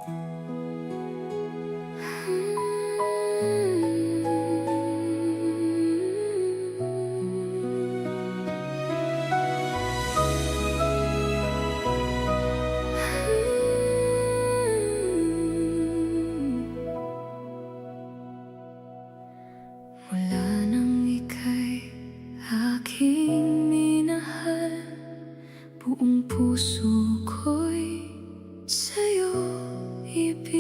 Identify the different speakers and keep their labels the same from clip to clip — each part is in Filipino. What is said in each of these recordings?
Speaker 1: Mula nang ika'y aking minahal, buong puso ko'y sa'yo ibinigay.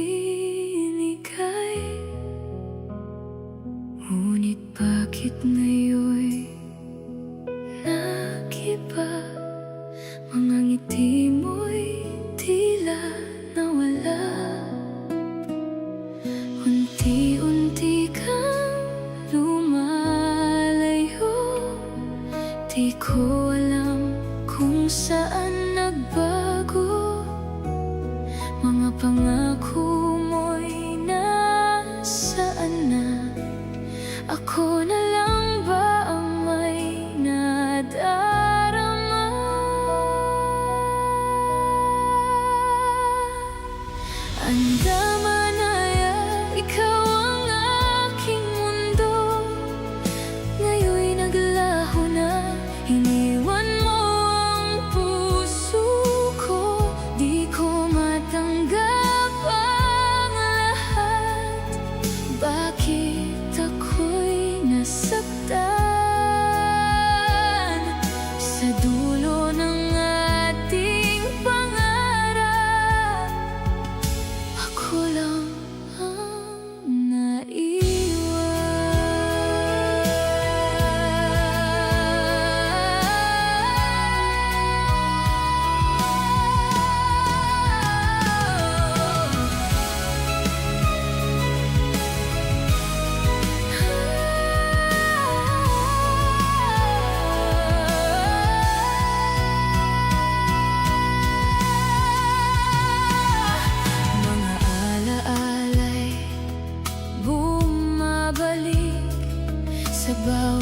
Speaker 1: Ngunit bakit ngayon'y nag-iba? Mga ngiti mo'y tila nawala. Unti-unti kang lumalayo, di ko alam kung saan nagbago. Mga pangako mo'y nasaan na? Ako na lang ba ang may nadarama? Andama na ikaw ang aking mundo. Ngayon'y naglaho na, iniwan mo ang puso ko. Di ko matanggap ang lahat. Bakit ako'y nasaktan? Sa dulo ng ating pangarap, ako lang ang naiwan. Mga alaala'y bumabalik sa bawat